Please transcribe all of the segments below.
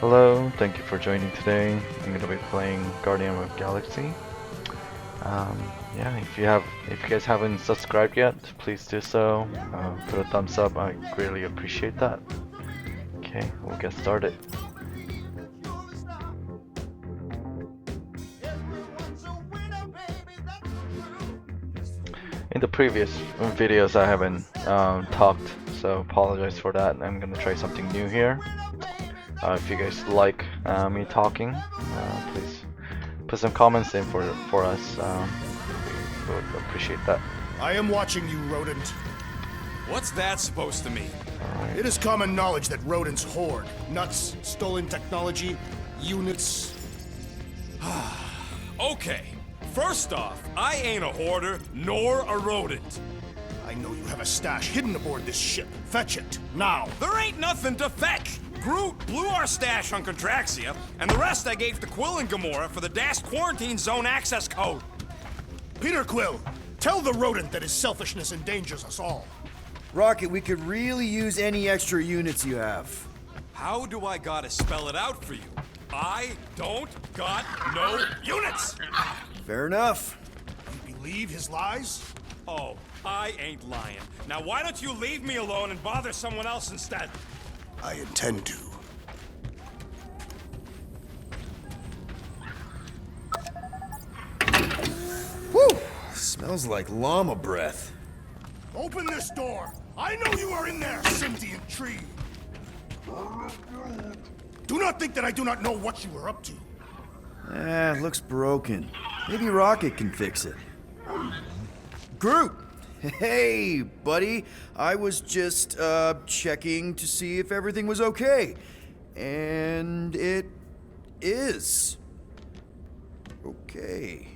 Hello, thank you for joining today. I'm going to be playing Guardian of Galaxy. Um, yeah, if you guys haven't subscribed yet, please do so. Put a thumbs up, I greatly appreciate that. Okay, we'll get started. In the previous videos, I haven't talked, so apologize for that. I'm gonna try something new here. If you guys like me talking, please put some comments in for us. We would appreciate that. I am watching you, rodent. What's that supposed to mean? It is common knowledge that rodents hoard nuts, stolen technology, units. Okay, first off, I ain't a hoarder nor a rodent. I know you have a stash hidden aboard this ship. Fetch it, now. There ain't nothing to fetch. Groot blew our stash on Contraxia, and the rest I gave to Quill and Gamora for the DAS quarantine zone access code. Peter Quill, tell the rodent that his selfishness endangers us all. Rocket, we could really use any extra units you have. How do I gotta spell it out for you? I don't got no units! Fair enough. You believe his lies? Oh, I ain't lying. Now why don't you leave me alone and bother someone else instead? I intend to. Whew! Smells like llama breath. Open this door. I know you are in there, sentient tree. Do not think that I do not know what you are up to. Looks broken. Maybe Rocket can fix it. Groot! Hey, buddy. I was just, checking to see if everything was okay. And it is. Okay.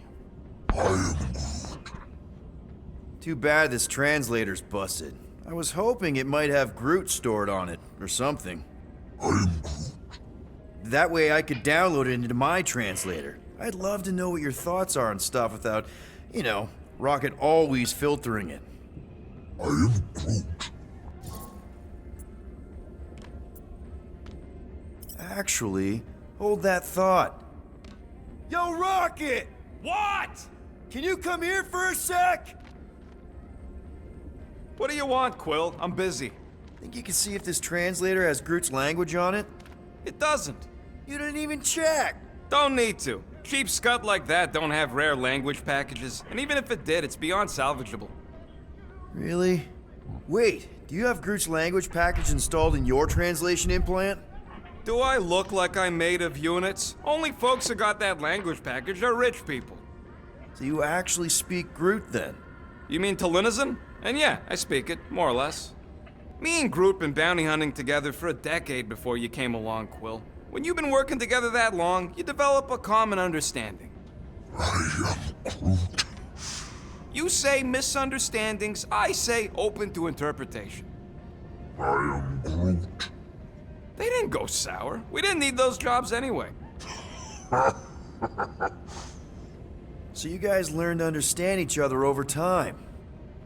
Too bad this translator's busted. I was hoping it might have Groot stored on it, or something. That way I could download it into my translator. I'd love to know what your thoughts are on stuff without, Rocket always filtering it. Actually, hold that thought. Yo, Rocket! What? Can you come here for a sec? What do you want, Quill? I'm busy. Think you can see if this translator has Groot's language on it? It doesn't. You didn't even check! Don't need to. Cheap scut like that don't have rare language packages, and even if it did, it's beyond salvageable. Really? Wait, do you have Groot's language package installed in your translation implant? Do I look like I'm made of units? Only folks who got that language package are rich people. So you actually speak Groot then? You mean Talinisan? And yeah, I speak it, more or less. Me and Groot been bounty hunting together for a decade before you came along, Quill. When you've been working together that long, you develop a common understanding. I am Groot. You say misunderstandings, I say open to interpretation. I am Groot. They didn't go sour. We didn't need those jobs anyway. So you guys learned to understand each other over time.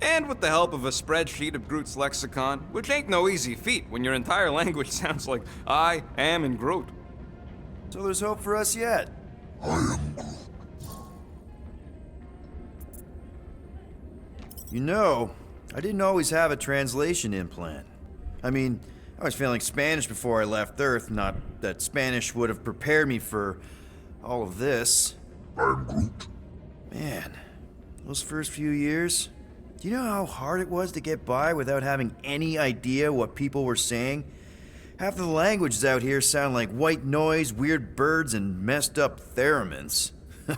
And with the help of a spreadsheet of Groot's lexicon, which ain't no easy feat when your entire language sounds like I am in Groot. So there's hope for us yet. I am Groot. You know, I didn't always have a translation implant. I mean, I was failing Spanish before I left Earth, not that Spanish would have prepared me for all of this. I'm Groot. Man, those first few years, do you know how hard it was to get by without having any idea what people were saying? Half of the languages out here sound like white noise, weird birds, and messed up theremins. I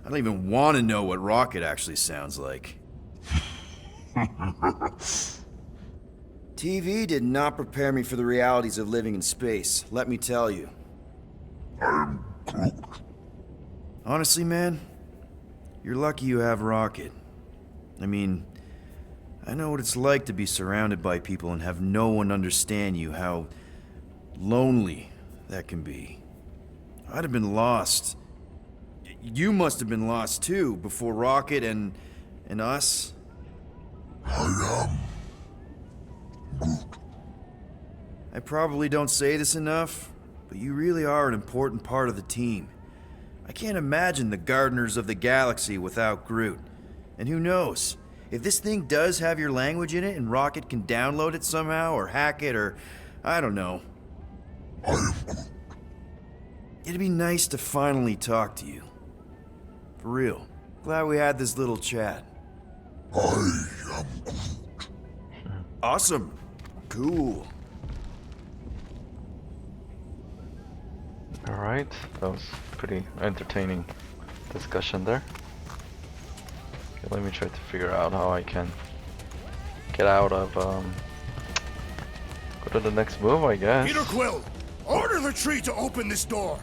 don't even want to know what Rocket actually sounds like. TV did not prepare me for the realities of living in space, let me tell you. I am Groot. Honestly, man, you're lucky you have Rocket. I mean, I know what it's like to be surrounded by people and have no one understand you, how lonely that can be. I'd have been lost. You must have been lost too, before Rocket and us. I am Groot. I probably don't say this enough, but you really are an important part of the team. I can't imagine the Gardeners of the Galaxy without Groot. And who knows? If this thing does have your language in it and Rocket can download it somehow or hack it or I don't know. I am Groot. It'd be nice to finally talk to you. For real. Glad we had this little chat. I am Groot. Awesome. Cool. Alright, that was pretty entertaining discussion there. Okay, let me try to figure out how I can get out of, go to the next move, I guess. Peter Quill, order the tree to open this door.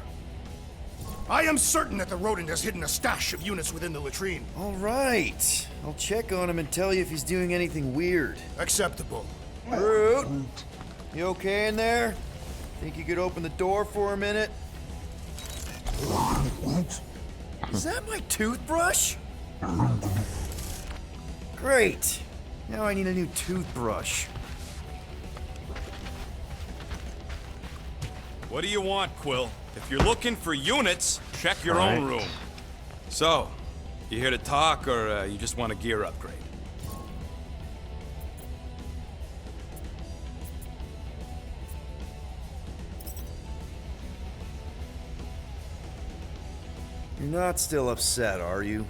I am certain that the rodent has hidden a stash of units within the latrine. All right. I'll check on him and tell you if he's doing anything weird. Acceptable. Groot, you okay in there? Think you could open the door for a minute? Is that my toothbrush? Great. Now I need a new toothbrush. What do you want, Quill? If you're looking for units, check your own Right. room. So, you here to talk, or you just want a gear upgrade? You're not still upset, are you?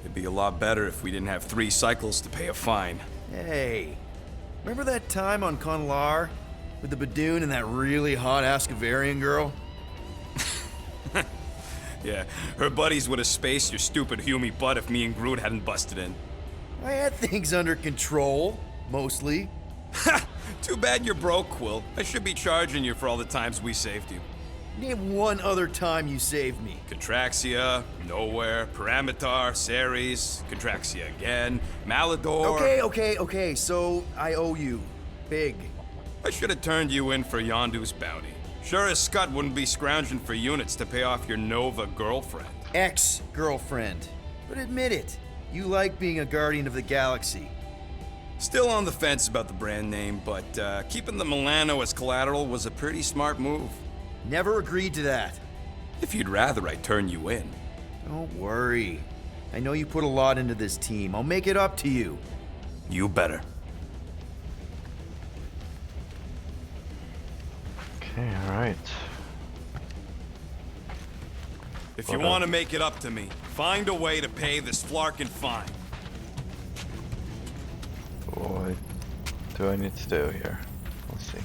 It'd be a lot better if we didn't have 3 cycles to pay a fine. Hey, remember that time on Conlar with the Badoon and that really hot Ascavarian girl? Yeah, her buddies would have spaced your stupid Humy butt if me and Groot hadn't busted in. I had things under control, mostly. Ha! Too bad you're broke, Quill. I should be charging you for all the times we saved you. Name one other time you saved me. Contraxia, Nowhere, Paramitar, Ceres, Contraxia again, Malador. Okay, so I owe you. Big. I should have turned you in for Yondu's bounty. Sure as Scott wouldn't be scrounging for units to pay off your Nova girlfriend. Ex-girlfriend. But admit it, you like being a Guardian of the Galaxy. Still on the fence about the brand name, but keeping the Milano as collateral was a pretty smart move. Never agreed to that. If you'd rather I turn you in. Don't worry. I know you put a lot into this team. I'll make it up to you. You better. Okay, alright. If you Well want to done. make it up to me, find a way to pay this Flarkin fine. What do I need to do here? Let's see.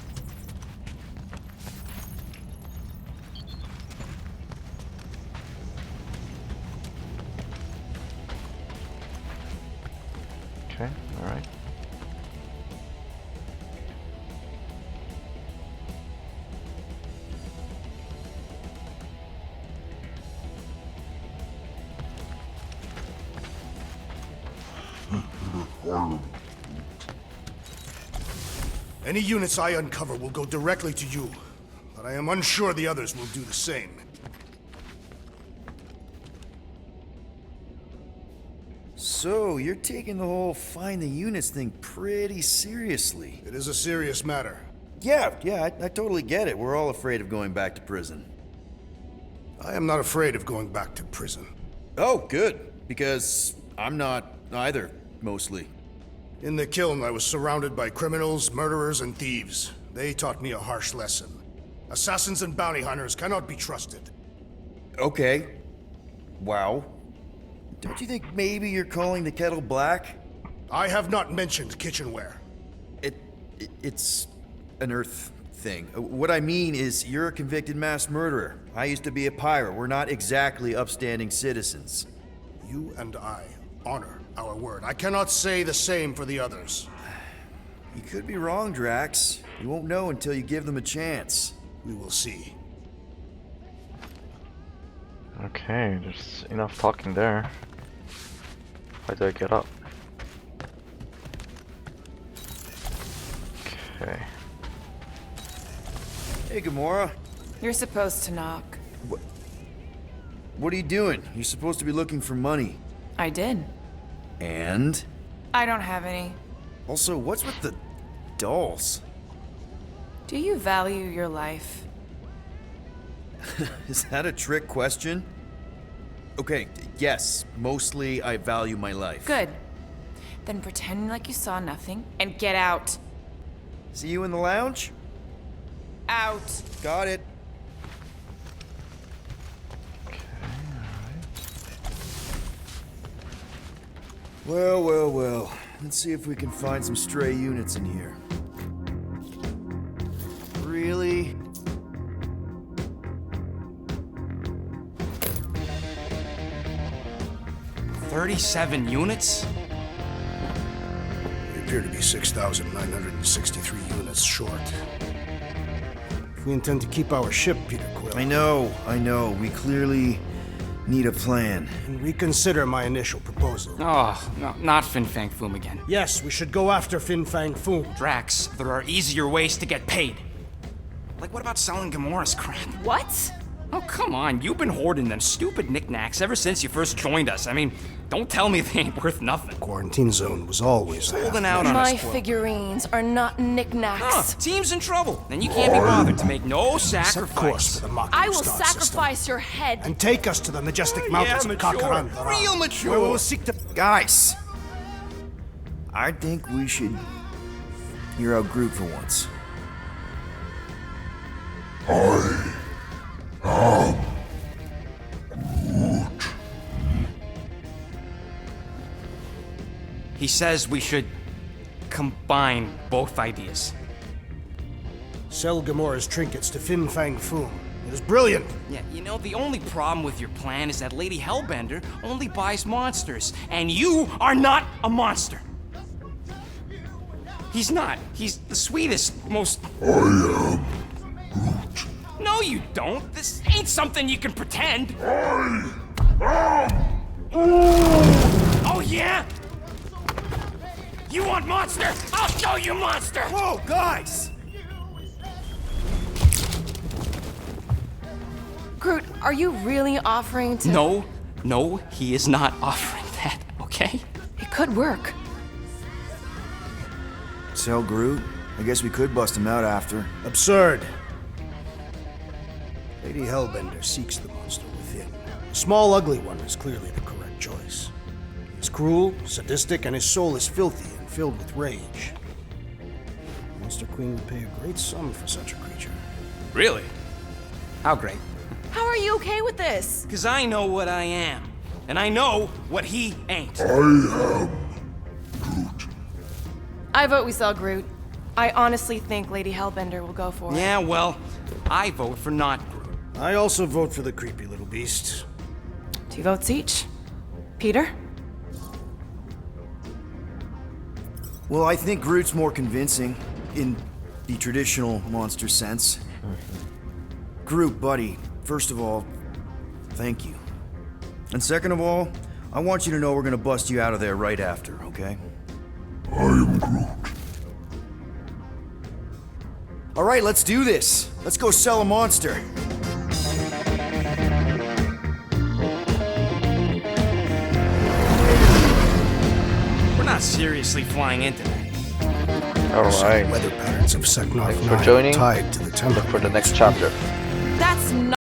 Okay, alright. Any units I uncover will go directly to you, but I am unsure the others will do the same. So, you're taking the whole find the units thing pretty seriously. It is a serious matter. Yeah, I totally get it. We're all afraid of going back to prison. I am not afraid of going back to prison. Oh, good. Because I'm not either, mostly. In the kiln, I was surrounded by criminals, murderers, and thieves. They taught me a harsh lesson. Assassins and bounty hunters cannot be trusted. Okay. Wow. Don't you think maybe you're calling the kettle black? I have not mentioned kitchenware. It's an Earth thing. What I mean is, you're a convicted mass murderer. I used to be a pirate. We're not exactly upstanding citizens. You and I honor our word. I cannot say the same for the others. You could be wrong, Drax. You won't know until you give them a chance. We will see. Okay, there's enough talking there. How do I get up? Okay. Hey, Gamora. You're supposed to knock. What are you doing? You're supposed to be looking for money. I did. And? I don't have any. Also, what's with the dolls? Do you value your life? Is that a trick question? Okay, yes, mostly I value my life. Good. Then pretend like you saw nothing and get out. See you in the lounge? Out. Got it. Well, well, well. Let's see if we can find some stray units in here. Really? $37 units? We appear to be 6,963 units short. If we intend to keep our ship, Peter Quill, I know. We clearly need a plan. and reconsider my initial proposal. Oh, no, not Fin Fang Foom again. Yes, we should go after Fin Fang Foom. Drax, there are easier ways to get paid. Like, what about selling Gamora's crap? What? Oh, come on. You've been hoarding them stupid knickknacks ever since you first joined us. I mean, don't tell me they ain't worth nothing. Quarantine zone was always a Holding half out on measure. us, My Quill. figurines are not knickknacks. Team's in trouble, and you can't be bothered to make no Set course sacrifice. for the Mach I will star system, sacrifice your head. and take us to the majestic mountains of mature. Kakarandara, Real mature. where we will seek to... Guys! I think we should hear out Groot for once. He says we should combine both ideas. Sell Gamora's trinkets to Fin Fang Foom. It is brilliant. Yeah, you know, the only problem with your plan is that Lady Hellbender only buys monsters, and you are not a monster. He's not. He's the sweetest, most... I am No, you don't. This ain't something you can pretend. Oh, yeah? You want monster? I'll show you monster! Whoa, guys! Groot, are you really offering to... No, he is not offering that, okay? It could work. Sell Groot? I guess we could bust him out after. Absurd. Lady Hellbender seeks the monster within. The small, ugly one is clearly the correct choice. He is cruel, sadistic, and his soul is filthy and filled with rage. The Monster Queen would pay a great sum for such a creature. Really? How great? How are you okay with this? Because I know what I am, and I know what he ain't. I vote we sell Groot. I honestly think Lady Hellbender will go for it. Yeah, well, I vote for not Groot. I also vote for the creepy little beast. 2 votes each. Peter? Well, I think Groot's more convincing, in the traditional monster sense. Groot, buddy, first of all, thank you. And second of all, I want you to know we're gonna bust you out of there right after, okay? I am Groot. All right, let's do this. Let's go sell a monster. We're not seriously flying into that. Alright. Weather patterns of Seknarf Thanks for 9 joining. tied to the temple. Look for the next chapter. That's not